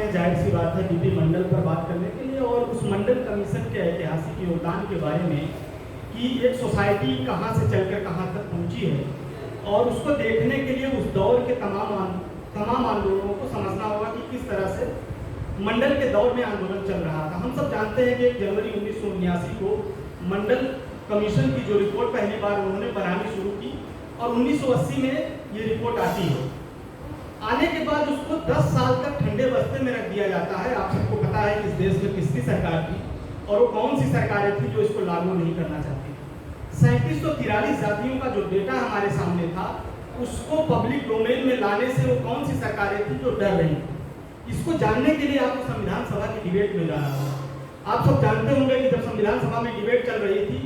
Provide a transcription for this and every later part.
हैं, जाहिर सी बात है बीपी मंडल पर बात करने के लिए और उस मंडल कमीशन के ऐतिहासिक योगदान के बारे में कि एक सोसाइटी कहां से चलकर कहां तक पहुंची है और उसको देखने के लिए उस दौर के तमाम आंदोलनों को समझना होगा कि किस तरह से मंडल के दौर में आंदोलन चल रहा था। हम सब जानते हैं कि 1 जनवरी 1979 को मंडल कमीशन की जो रिपोर्ट पहली बार उन्होंने बनानी शुरू की और 1980 में ये रिपोर्ट आती है। आने के बाद उसको 10 साल तक ठंडे बस्ते में रख दिया जाता है। आप सबको पता है कि इस देश में किसकी सरकार थी और वो कौन सी सरकारें थी जो इसको लागू नहीं करना चाहती। 3743 जातियों का जो डेटा हमारे सामने था उसको पब्लिक डोमेन में लाने से वो कौन सी सरकारें थी जो डर रही थी। इसको जानने के लिए आपको संविधान सभा की डिबेट में जाना होगा। आप सब जानते होंगे कि जब संविधान सभा में डिबेट चल रही थी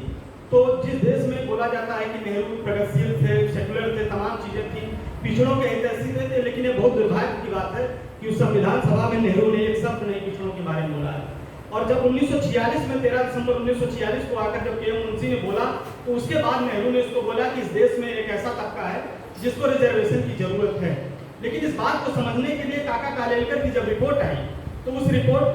तो जिस देश में बोला जाता है कि नेहरू प्रगतिशील थे, सेकुलर थे, तमाम चीजें थी, पिछड़ों के हितैषी थे, लेकिन ये बहुत दुर्भाग्य की बात है कि उस संविधान सभा में नेहरू ने एक शब्द नहीं पिछड़ों के बारे में बोला है। और जब 1946 में 13 दिसंबर 1946 को आकर जब के.एम. मुंशी ने बोला तो उसके बाद नेहरू ने उसको बोला कि इस देश में एक ऐसा तबका है जिसको रिजर्वेशन की जरूरत है। लेकिन इस बात को समझने के लिए काका कालेलकर की जब रिपोर्ट आई तो उस रिपोर्ट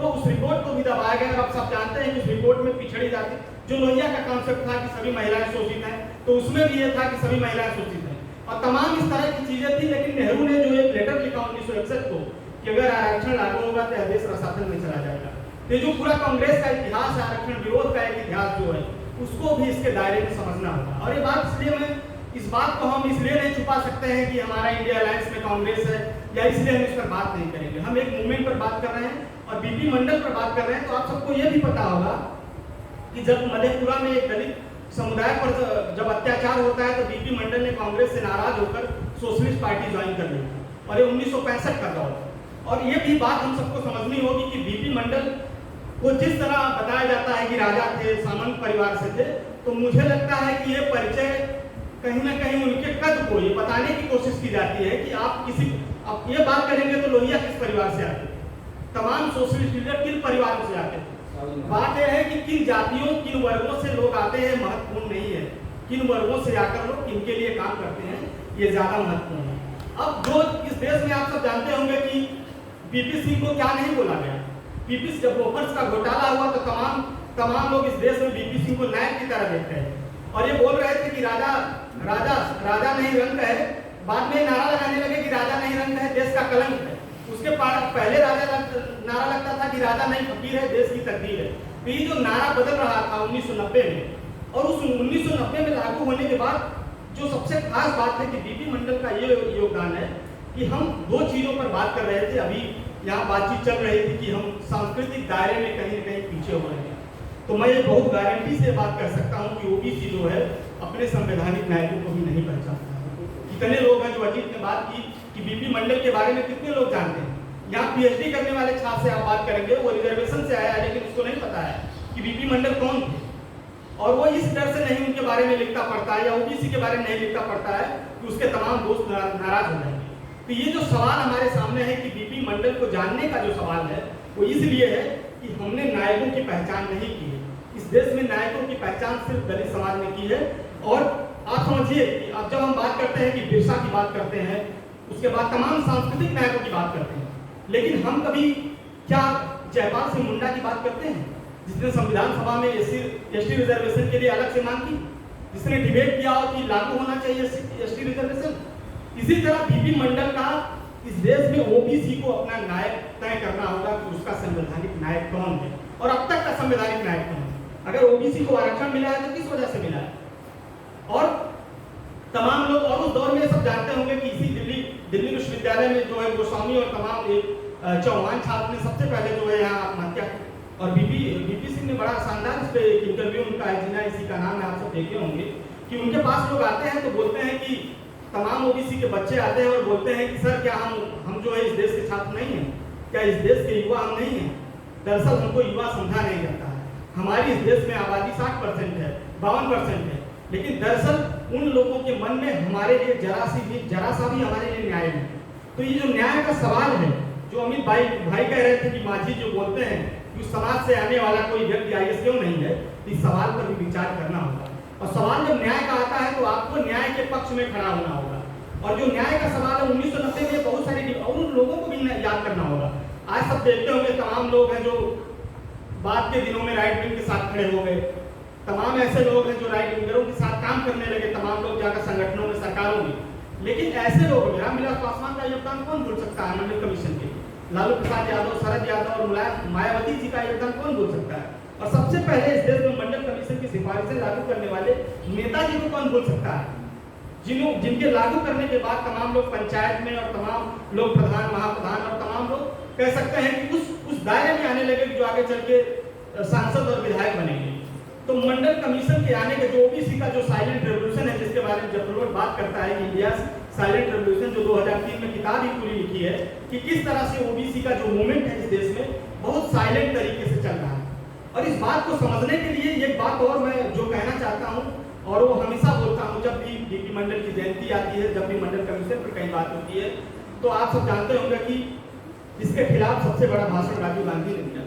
को भी दबाया गया। और आप सब जानते हैं कि उस रिपोर्ट में पिछड़ी जाति जो लोहिया का कॉन्सेप्ट था कि सभी महिलाएं शोषित हैं, तो उसमें भी ये था कि सभी महिलाएं शोषित हैं और तमाम इस तरह की चीजें थी। लेकिन नेहरू ने जो एक लेटर लिखा 1961 को कि अगर आरक्षण लागू होगा तो देश रसातल में चला जाएगा। ये जो पूरा कांग्रेस का इतिहास है, आरक्षण विरोध का एक इतिहास जो है उसको भी इसके दायरे में समझना होगा। और ये बात इसलिए इस बात को हम इसलिए नहीं छुपा सकते हैं कि हमारा इंडिया अलायंस में कांग्रेस है या इसलिए हम इस पर बात नहीं करेंगे। हम एक मूवमेंट पर बात कर रहे हैं और बीपी मंडल पर बात कर रहे हैं। तो आप सबको यह भी पता होगा कि जब मधेपुरा में एक दलित समुदाय पर जब अत्याचार होता है तो बीपी मंडल ने कांग्रेस से नाराज होकर सोशलिस्ट पार्टी ज्वाइन कर ली और ये 1965 का दौर। और ये भी बात हम सबको समझनी होगी कि बीपी मंडल को जिस तरह बताया जाता है कि राजा थे, सामंत परिवार से थे, तो मुझे लगता है कि ये परिचय कहीं ना कहीं उनके कद को ये बताने की कोशिश की जाती है कि आप ये बात करेंगे तो लोहिया किस परिवार से आते थे, तमाम सोशलिस्ट लीडर किन परिवारों से आते थे। बात यह है कि किन जातियों किन वर्गों से लोग आते हैं महत्वपूर्ण नहीं है, किन वर्गों से आकर लोग किनके लिए काम करते हैं ये ज्यादा महत्वपूर्ण है। अब जो इस देश में आप सब जानते होंगे कि बीपी सिंह को क्या नहीं बोला गया। बीपी जब वोकर्स का घोटाला हुआ तो तमाम लोग इस देश में बीपी सिंह को नायक की तरह देखते हैं और ये बोल रहे थे कि राजा नहीं रंग है। बाद में नारा लगाने लगे कि राजा नहीं रंग है, देश का कलंक है। उसके पहले नारा लगता था कि राजा नहीं फकीर है, देश की तकदीर है। तो ये जो नारा बदल रहा था 1990 में और उस 1990 में लागू होने के बाद जो सबसे खास बात है कि बीपी मंडल का ये योगदान है कि हम दो चीजों पर बात कर रहे थे। अभी यहाँ बातचीत चल रही थी कि हम सांस्कृतिक दायरे में कहीं न कहीं पीछे हो रहे हैं। तो मैं ये बहुत गारंटी से बात कर सकता हूँ कि ओबीसी जो है अपने संवैधानिक नायकों को भी नहीं पहचानता। कितने लोग हैं जो अजीत ने बात की कि बीपी मंडल के बारे में कितने लोग जानते हैं। यहाँ पीएचडी करने वाले छात्र से आप बात करेंगे, वो रिजर्वेशन से आया लेकिन उसको नहीं पता है कि बीपी मंडल कौन थे और वो इस डर से नहीं उनके बारे में लिखता पढ़ता है या ओबीसी के बारे में नहीं लिखता पढ़ता है कि उसके तमाम दोस्त नाराज हो जाएंगे। तो ये जो सवाल हमारे सामने है कि बीपी मंडल को जानने का जो सवाल है वो इसलिए है कि हमने नायकों की पहचान नहीं की है। इस देश में नायकों की पहचान सिर्फ दलित समाज ने की है। और आप समझिए कि अब जब हम बात करते हैं कि बिरसा की बात करते हैं, उसके बाद तमाम सांस्कृतिक नायकों की बात करते हैं, लेकिन हम कभी क्या जयपाल सिंह मुंडा की बात करते हैं जिसने संविधान सभा में एसटी रिजर्वेशन के लिए अलग से मांग की, जिसने डिबेट किया हो कि लागू होना चाहिए एसटी रिजर्वेशन। इसी तरह बीपी मंडल का इस देश में ओबीसी को अपना नायक तय करना होगा कि उसका संवैधानिक नायक कौन है और अब तक का संवैधानिक नायक कौन है। अगर ओबीसी को आरक्षण मिला है तो किस वजह से मिला है। और तमाम लोग और उस दौर में सब जानते होंगे कि इसी दिल्ली विश्वविद्यालय में जो है गोस्वामी और तमाम चौहान छात्र ने सबसे पहले जो है यहाँ आत्महत्या की। और बीपी सिंह ने बड़ा शानदार इस पे एक इंटरव्यू उनका है, जिना इसी का नाम है, आप सब देखे होंगे कि उनके पास लोग आते हैं तो बोलते हैं कि तमाम ओबीसी के बच्चे आते हैं और बोलते हैं कि सर क्या हम जो है इस देश के छात्र नहीं हैं, क्या इस देश के युवा हम नहीं हैं। दरअसल हमको युवा समझा नहीं जाता है। हमारी इस देश में आबादी 60% है, 52% है, लेकिन दरअसल उन लोगों के मन में हमारे लिए जरा सा भी हमारे लिए न्याय नहीं। तो ये जो न्याय का सवाल है, जो अमित भाई कह रहे थे कि माझी जो बोलते हैं कि उस समाज से आने वाला कोई व्यक्ति आईएएस क्यों नहीं है, इस सवाल पर भी विचार करना होगा। और सवाल जब न्याय का आता है तो आपको न्याय के पक्ष में खड़ा होना होगा। और जो न्याय का सवाल है 1990 में बहुत सारे और उन लोगों को भी याद करना होगा आज सब देखते होंगे तमाम लोग हैं जो बाद के दिनों में राइट विंग के साथ खड़े हो गए, तमाम ऐसे लोग हैं जो राइट विंगरों के साथ काम करने लगे, तमाम लोग जाकर संगठनों में, सरकारों में। लेकिन ऐसे लोग में रामविलास पासवान का योगदान कौन भूल सकता है मंडल कमीशन के? लालू प्रसाद यादव, शरद यादव और मायावती जी का योगदान कौन भूल सकता है? और सबसे पहले इस देश में मंडल कमीशन की सिफारिशें लागू करने वाले नेताजी को कौन भूल सकता है, जिनके लागू करने के बाद तमाम लोग पंचायत में और तमाम लोग प्रधान, महाप्रधान और तमाम लोग कह सकते हैं कि उस दायरे में आने लगे जो आगे चल के सांसद और विधायक बनेंगे। तो मंडल कमीशन के आने के जो ओबीसी का जो साइलेंट रेवोल्यूशन है, जिसके बारे में जफरवर्ड बात करता है कि इंडिया साइलेंट रेवोल्यूशन, जो 2003 में किताब ही पूरी लिखी है कि किस तरह से ओबीसी का जो मूवमेंट है इस देश में बहुत साइलेंट तरीके से चल रहा है। और इस बात को समझने के लिए एक बात और मैं जो कहना चाहता हूँ, और वो हमेशा बोलता हूँ जब भी बीपी मंडल की जयंती आती है, जब भी मंडल कमीशन पर कई बात होती है, तो आप सब जानते होंगे कि इसके खिलाफ सबसे बड़ा भाषण राजीव गांधी ने दिया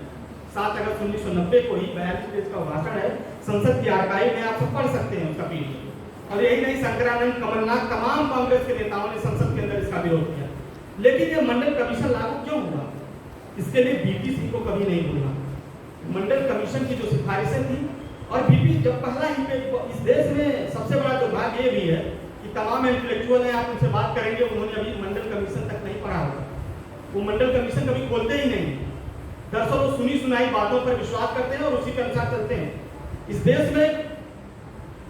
7 अगस्त 1990 को ही। 42 पेज का भाषण है, संसद की आर्काइव में आप सब पढ़ सकते हैं उसका पीडीएफ। और यही नहीं, शंकरानंद, कमलनाथ, तमाम कांग्रेस के नेताओं ने संसद के अंदर इसका विरोध किया। लेकिन ये मंडल कमीशन लागू क्यों हुआ, इसके लिए बीपी सिंह को कभी नहीं भूलना। मंडल कमीशन की जो सिफारिशें थी, और बीपी जब पहला ही इस देश में सबसे बड़ा दुर्भाग्य ये भी है कि तमाम इंटेलेक्चुअल हैं, आप उनसे बात करेंगे, उन्होंने अभी मंडल कमीशन तक नहीं पढ़ा होगा, वो मंडल कमीशन कभी खोलते ही नहीं। दरअसल वो सुनी सुनाई बातों पर विश्वास करते हैं और उसी के अनुसार चलते हैं। इस देश में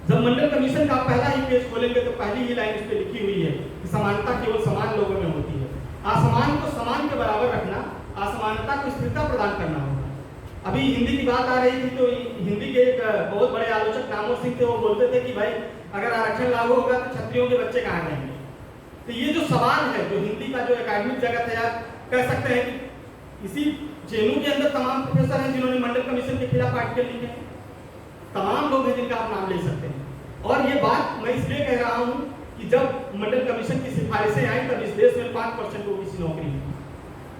जब मंडल कमीशन का पहला ही पेज खोलेंगे तो पहली ही लाइन उस पर लिखी हुई है कि समानता केवल समान लोगों में होती है, असमान को समान के बराबर रखना, असमानता को स्थिरता प्रदान करना होगा। अभी हिंदी की बात आ रही थी तो हिंदी के एक बहुत बड़े आलोचक नामोर सिंह थे, वो बोलते थे कि भाई अगर आरक्षण लागू होगा तो क्षत्रियों के बच्चे कहाँ जाएंगे। तो ये जो सवाल है, जो हिंदी का जो एकेडमिक जगत है, आप कह सकते हैं कि इसी जेएनयू के अंदर तमाम प्रोफेसर हैं जिन्होंने मंडल कमीशन के खिलाफ आर्टिकल लिखे, तमाम लोग हैं जिनका आप नाम ले सकते हैं। और ये बात मैं इसलिए कह रहा हूँ कि जब मंडल कमीशन की सिफारिशें आई तब इस देश में 5% ओबीसी नौकरी थी,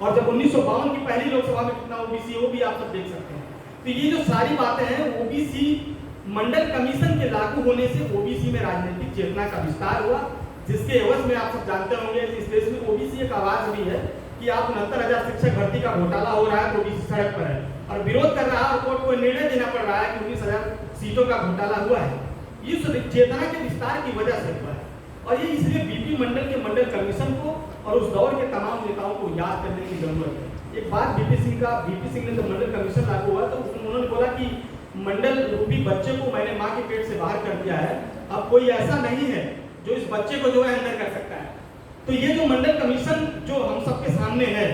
और जब 1952 की पहली लोकसभा में कितना ओबीसी है वो भी आप सब देख सकते हैं। तो ये जो सारी बातें हैं, ओबीसी मंडल कमीशन के लागू होने से ओबीसी में राजनीतिक चेतना का विस्तार हुआ, जिसके एवज में आप सब जानते होंगे इस देश में ओबीसी एक आवाज भी है कि आप 69,000 शिक्षक भर्ती का घोटाला हो रहा है तो ओबीसी सड़क पर है और विरोध कर रहा है, और कोर्ट को निर्णय देना पड़ रहा है कि 19,000 सीटों का घोटाला हुआ है। इस चेतना के विस्तार की वजह से हुआ है, और ये इसलिए बीपी मंडल के मंडल कमीशन को और उस दौर के तमाम नेताओं को याद करने की जरूरत है। एक बात बीपी सिंह ने जब मंडल कमीशन लागू हुआ तो उन्होंने बोला कि मंडल रूपी बच्चे को मैंने माँ के पेट से बाहर कर दिया है, अब कोई ऐसा नहीं है जो इस बच्चे को जो है अंदर कर सकता है। तो ये जो मंडल कमीशन जो हम सबके सामने है,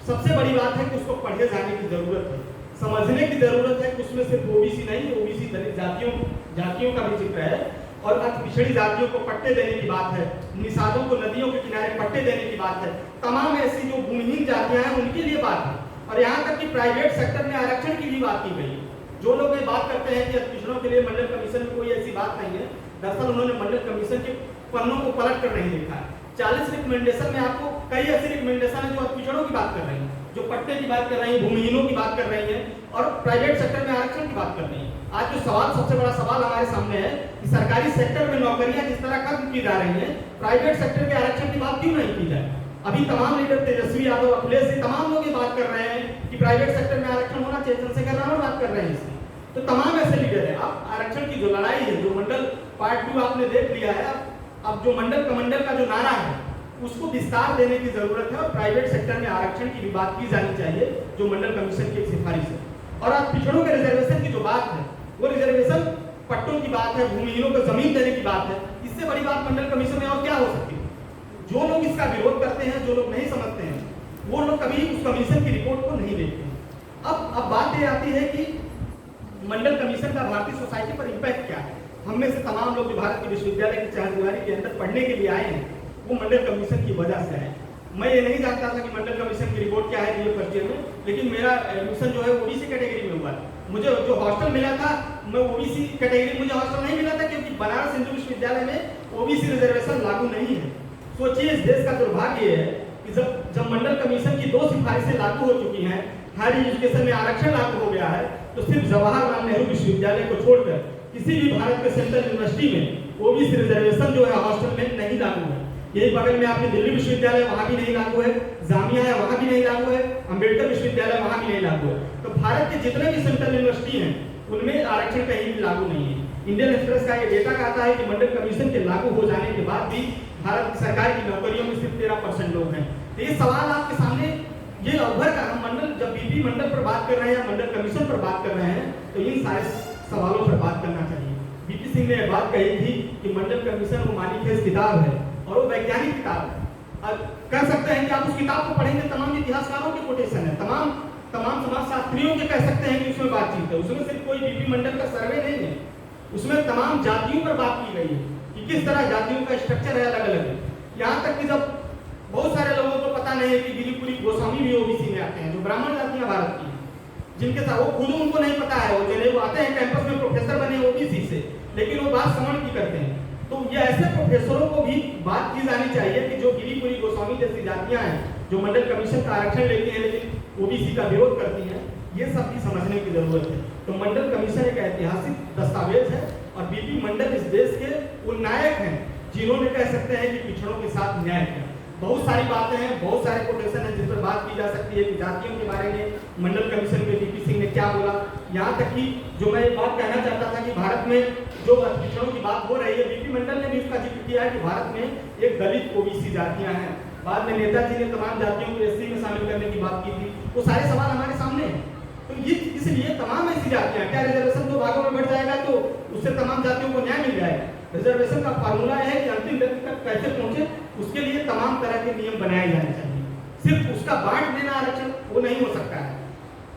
सबसे बड़ी बात है कि उसको पढ़े जाने की जरूरत है, समझने की जरूरत है कि उसमें सिर्फ ओबीसी नहीं, ओबीसी दलित जातियों का भी जिक्र है, और अति पिछड़ी जातियों को पट्टे देने की बात है, निषादों को नदियों के किनारे पट्टे देने की बात है, तमाम ऐसी जो भूमिहीन जातियां हैं उनके लिए बात है, और यहाँ तक कि प्राइवेट सेक्टर में आरक्षण की भी बात की गई। जो लोग ये बात करते हैं कि अति पिछड़ों के लिए मंडल कमीशन में कोई ऐसी बात नहीं है, दरअसल उन्होंने मंडल कमीशन के पन्नों को पलट कर नहीं देखा है। 40 रिकमेंडेशन में आपको कई ऐसी रिकमेंडेशन है जो अति पिछड़ों की बात कर रही हैं, जो पट्टे की बात कर रही है, भूमिहीनों की बात कर रही है, और प्राइवेट सेक्टर में आरक्षण की बात कर रही है। आज जो सवाल, सबसे बड़ा सवाल हमारे सामने है कि सरकारी सेक्टर में नौकरियां जिस तरह खत्म की जा रही हैं, प्राइवेट सेक्टर के आरक्षण की बात क्यों नहीं की जाए। अभी तमाम लीडर, तेजस्वी यादव, अखिलेश जी, तमाम लोग ये बात कर रहे हैं कि प्राइवेट सेक्टर में आरक्षण होना चाहिए, चंद्रशेखर रावत बात कर रहे हैं इसकी। तो तमाम ऐसे लीडर है। अब आरक्षण की जो लड़ाई है, जो मंडल पार्ट 2 आपने देख लिया है, अब जो मंडल कमंडल का जो नारा है उसको विस्तार देने की जरूरत है, और प्राइवेट सेक्टर में आरक्षण की भी बात की जानी चाहिए, जो मंडल कमीशन की एक सिफारिश है। और अब पिछड़ों के रिजर्वेशन की जो बात है, वो रिजर्वेशन पट्टों की बात है, भूमिहीनों को जमीन देने की बात है, इससे बड़ी बात मंडल कमीशन में और क्या हो सकती है। जो लोग इसका विरोध करते हैं, जो लोग नहीं समझते हैं, वो लोग कभी उस कमीशन की रिपोर्ट को नहीं देखते हैं। अब बात ये आती है कि मंडल कमीशन का भारतीय सोसाइटी पर इम्पैक्ट क्या है। हम में से तमाम लोग जो भारत के विश्वविद्यालय की चारदीवारी के अंदर पढ़ने के लिए आए हैं, वो मंडल कमीशन की वजह से आए। मैं ये नहीं जानता था कि मंडल कमीशन की रिपोर्ट क्या है ये फर्स्ट ईयर में, लेकिन मेरा एडमिशन जो है ओबीसी कैटेगरी में हुआ। मुझे जो हॉस्टल मिला था, मैं ओबीसी कैटेगरी, मुझे हॉस्टल नहीं मिला था क्योंकि बनारस हिंदू विश्वविद्यालय में ओबीसी रिजर्वेशन लागू नहीं है। सोचिए, इस देश का दुर्भाग्य है कि जब मंडल कमीशन की 2 सिफारिशें लागू हो चुकी हैं, हायर एजुकेशन में आरक्षण लागू हो गया है, तो सिर्फ जवाहरलाल नेहरू विश्वविद्यालय को छोड़कर किसी भी भारत के सेंट्रल यूनिवर्सिटी में ओबीसी रिजर्वेशन जो है हॉस्टल में नहीं लागू है। यही बगल में आपने दिल्ली विश्वविद्यालय, वहाँ भी नहीं लागू है, जामिया है वहाँ भी नहीं लागू है, अम्बेडकर विश्वविद्यालय वहाँ भी नहीं लागू है। तो भारत के जितने भी सेंट्रल यूनिवर्सिटी हैं उनमें आरक्षण कहीं भी लागू नहीं है। इंडियन एक्सप्रेस का ये डेटा कहता है कि मंडल कमीशन के लागू हो जाने के बाद भी भारत सरकार की नौकरियों में सिर्फ 13% लोग हैं। तो ये सवाल आपके सामने ये उभर कर, हम मंडल जब बीपी मंडल पर बात कर रहे हैं या मंडल कमीशन पर बात कर रहे हैं तो इन सारे सवालों पर बात करना चाहिए। बीपी सिंह ने बात कही थी कि मंडल कमीशन वो मानिफेस्ट किताब है और वो वैज्ञानिक किताब है। अब कह सकते हैं कि आप उस किताब को पढ़ेंगे, तमाम इतिहासकारों के कोटेशन है, तमाम समाजशास्त्रियों के कह सकते हैं कि उसमें बातचीत है। उसमें सिर्फ कोई बीपी मंडल का सर्वे नहीं है, उसमें तमाम जातियों पर बात की गई है कि किस तरह जातियों का स्ट्रक्चर है अलग अलग। यहाँ तक कि जब बहुत सारे लोगों को पता नहीं है कि गिरिपुरी गोस्वामी भी ओबीसी में आते हैं, जो ब्राह्मण जातियां भारत की, जिनके साथ वो खुद उनको नहीं पता है, वो चले वो आते हैं कैंपस में प्रोफेसर बने ओबीसी से, लेकिन वो बात सवर्ण की करते हैं। तो ये ऐसे प्रोफेसरों को भी बात की जानी चाहिए कि जो गिरिपुरी गोस्वामी जैसी जातियां हैं, जो मंडल कमीशन का आरक्षण लेती हैं लेकिन ओबीसी का विरोध करती हैं, ये सब भी समझने की जरूरत है। तो मंडल कमीशन एक ऐतिहासिक दस्तावेज है और बीपी मंडल इस देश के उन नायक हैं जिन्होंने कह सकते हैं कि पिछड़ों के साथ न्याय किया। बहुत सारी बातें हैं, बहुत सारे कोटेशन हैं जिस पर बात की जा सकती है कि जातियों के बारे में मंडल कमीशन में बीपी सिंह ने क्या बोला। यहाँ तक कि जो मैं एक बात कहना चाहता था कि भारत में जो पिछड़ों की बात हो रही है, बीपी मंडल ने भी उसका जिक्र किया है कि भारत में एक दलित ओबीसी जातियां हैं। बाद में नेताजी ने तमाम जातियों को एससी में शामिल करने की बात की थी। वो सारे सवाल हमारे सामने हैं। तो ये इसलिए तमाम ऐसी जातियां, क्या रिजर्वेशन 2 भागों में बढ़ जाएगा तो उससे तमाम जातियों को न्याय मिल जाएगा? रिजर्वेशन का फार्मूला है कि अंतिम व्यक्ति तक कैसे पहुंचे, उसके लिए तमाम तरह के नियम बनाए जाने चाहिए। सिर्फ उसका बांट देना आरक्षण वो नहीं हो सकता है।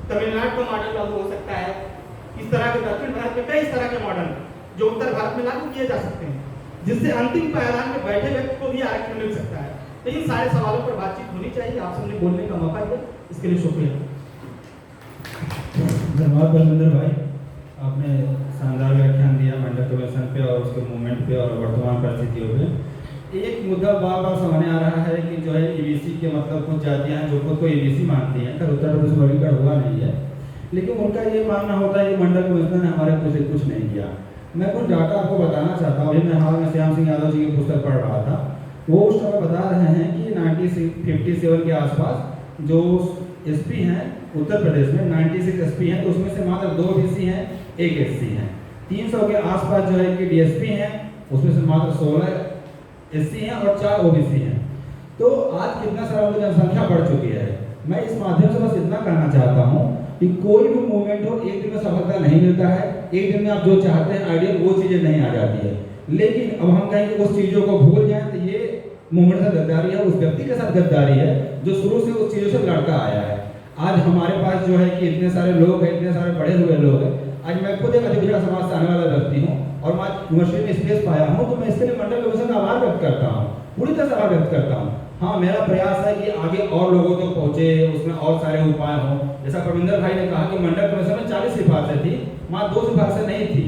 तमिलनाडु का मॉडल लागू हो सकता है, इस तरह के दक्षिण भारत में कई तरह के मॉडल जो उत्तर भारत में लागू किए जा सकते हैं, जिससे अंतिम पायदान में बैठे व्यक्ति को भी आरक्षण मिल सकता है। तो इन सारे सवालों पर बातचीत होनी चाहिए। आप सबने बोलने का मौका दिया, इसके लिए शुक्रिया। धन्यवाद बलविंदर भाई, आपने शानदार व्याख्यान दिया मंडल कमीशन पे और उसके मूवमेंट पे और वर्तमान परिस्थितियों पे। एक मुद्दा बार बार सामने आ रहा है कि जो है ईबीसी के मतलब कुछ जातियां हैं जो खुद को ईबीसी मानती हैं, खैर उत्तर प्रदेश में वर्गीकरण हुआ नहीं है, लेकिन उनका ये मानना होता है कि मंडल कमीशन ने हमारे कुछ नहीं किया। मैं कुछ डाटा आपको बताना चाहता हूँ। अभी मैं हाल में श्याम सिंह यादव जी की पुस्तक पढ़ रहा था, वो उस समय बता रहे हैं कि 1957 के आसपास जो एसपी हैं उत्तर प्रदेश में 96 एसपी हैं, तो उसमें से मात्र 2 बीसी हैं, 1 एससी हैं। 300 के आसपास जो है कि डीएसपी हैं, उसमें से मात्र 16 एससी हैं और 4 ओबीसी हैं। तो आज कितना सारा जनसंख्या बढ़ चुकी है। मैं इस माध्यम से बस इतना कहना चाहता हूँ कि कोई भी मूवमेंट हो, एक दिन में सफलता नहीं मिलता है, एक दिन में आप जो चाहते हैं आइडियल वो चीजें नहीं आ जाती है। लेकिन अब हम कहेंगे उस चीजों को भूल जाएं तो ये मूवमेंट से गद्दारी है, उस व्यक्ति के साथ गद्दारी है जो शुरू से उस चीजों से लड़ता आया है। आज हमारे पास जो है कि इतने सारे लोग हैं, इतने सारे पढ़े हुए लोग हैं। आज मैं खुद एक अधिपिछड़ा समाज से आने वाला व्यक्ति हूँ और मैं यूनिवर्सिटी में स्पेस पाया हूँ, तो मैं इसके लिए मंडल कमीशन का आभार व्यक्त करता हूँ, पूरी तरह से आभार व्यक्त करता हूँ। हाँ, मेरा प्रयास है कि आगे और लोगों तक पहुँचे, उसमें और सारे उपाय हों। जैसा प्रविंदर भाई ने कहा कि मंडल कमीशन में 40 सिफारिशें थी, वहाँ 2 सिफारिशें नहीं थी।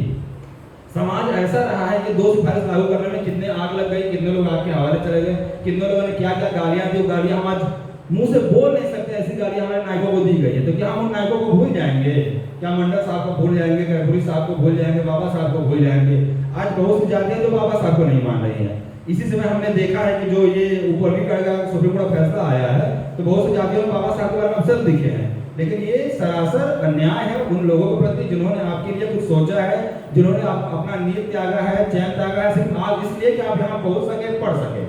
समाज ऐसा रहा है कि 2 सिफारिश लागू करने में कितने आग लग गई, कितने लोग आग के हवाले चले गए, कितने लोगों ने क्या क्या गालियाँ दी। गालियाँ हम आज मुंह से बोल नहीं सकते, ऐसी गालियाँ हमारे नायकों को दी गई है। तो क्या हम उन नायकों को भूल जाएंगे? क्या मंडल साहब को भूल जाएंगे, कैपुरी साहब को भूल जाएंगे, बाबा साहब को भूल जाएंगे? आज बहुत सी जातियां जो बाबा साहब को नहीं मान रही है। इसी समय हमने देखा है कि जो ये वर्गीकरण का सुप्रीम कोर्ट का फैसला आया है, तो बहुत सी जातियों में बाबा साहब के बारे में अफसर दिखे हैं। लेकिन ये सरासर अन्याय है उन लोगों के प्रति जिन्होंने आपके लिए कुछ सोचा है, जिन्होंने अपना नींद त्यागा है, चैन त्यागा है, सिर्फ आज इसलिए कि आप यहाँ पहुंच सके, पढ़ सके।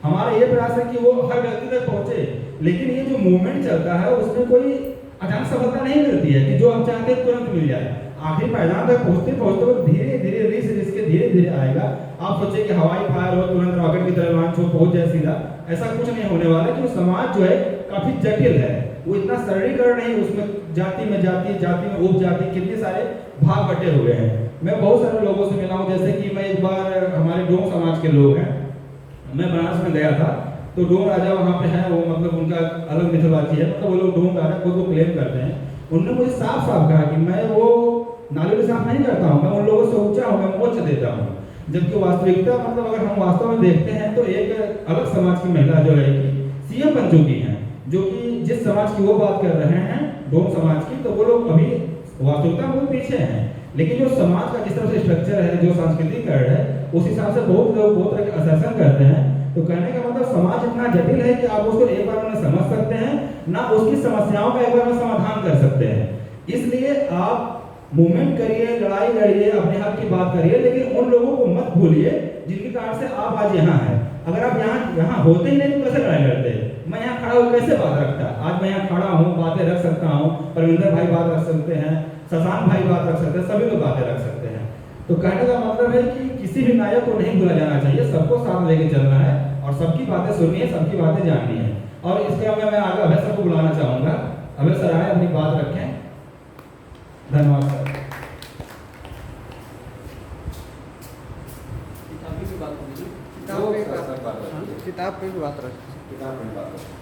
हमारा ये प्रयास है कि वो हर व्यक्ति तक पहुंचे। लेकिन ये जो मूवमेंट चलता है उसमें कोई अचानक सफलता नहीं मिलती है कि जो हम चाहते हैं तुरंत मिल जाए। आखिरी पायदान तक पहुंचते पहुंचते वक्त धीरे धीरे रिस्क के धीरे धीरे आएगा। आप सोचे कि हवाई फायर हो, तुरंत रॉकेट की तरह लॉन्च हो, पहुंच जाए सीधा, ऐसा कुछ नहीं होने वाला। कि समाज जो है काफी जटिल है, वो इतना सरलीकरण नहीं, उसमें जाति में जाति, जाति में उपजाति, कितने सारे भाग बटे हुए हैं। मैं बहुत सारे लोगों से मिला हूँ, जैसे कि मैं एक बार हमारे डोम समाज के लोग हैं, मैं बनारस में गया था, तो डोम राजा वहाँ पे है, वो मतलब उनका अलग मिथोलॉजी है, मतलब वो लोग डोम राजा खुद को क्लेम करते हैं। उन्होंने मुझे साफ साफ कहा कि मैं वो नाले में साफ नहीं करता हूँ, मैं उन लोगों से ऊंचा हूँ, मैं मोक्ष देता हूँ। जबकि वास्तविकता मतलब अगर हम वास्तव में देखते हैं तो एक अलग समाज की महिला जो है कि सीएम बन चुकी हैं, जो कि जिस समाज की वो बात कर रहे हैं डोम समाज की, तो वो लोग अभी वास्तविकता में पीछे हैं। लेकिन जो समाज का जिस तरह से स्ट्रक्चर है, जो सांस्कृतिक करण है, उस हिसाब से बहुत लोग बहुत तरह के असरसन करते हैं। तो कहने का मतलब समाज इतना जटिल है कि आप उसको एक बार में समझ सकते हैं, ना उसकी समस्याओं का एक बार में समाधान कर सकते हैं। इसलिए आप मूवमेंट करिए, लड़ाई लड़िए, अपने हक की बात करिए, लेकिन उन लोगों को मत भूलिए जिनके कारण से आप आज यहाँ हैं। अगर आप यहाँ होते ही नहीं तो कैसे लड़ाई लड़ते? मैं यहाँ खड़ा हूँ कैसे बात रखता? आज मैं यहाँ खड़ा हूँ, बातें रख सकता हूँ, परविंदर भाई बात रख सकते हैं, शशांक भाई बात रख सकते हैं, सभी लोग बातें रख सकते हैं। तो कहने का मतलब है कि किसी भी नायक को नहीं भूला जाना चाहिए, सबको साथ लेके चलना है और सबकी बातें सुननी है, सबकी बातें जाननी है। और इसके अलावा मैं आगे अभय सर को बुलाना चाहूँगा। अभय सर आए, अपनी बात रखें। धन्यवाद सर। किताब पे भी बात रखी। किताब पे भी बात रखें।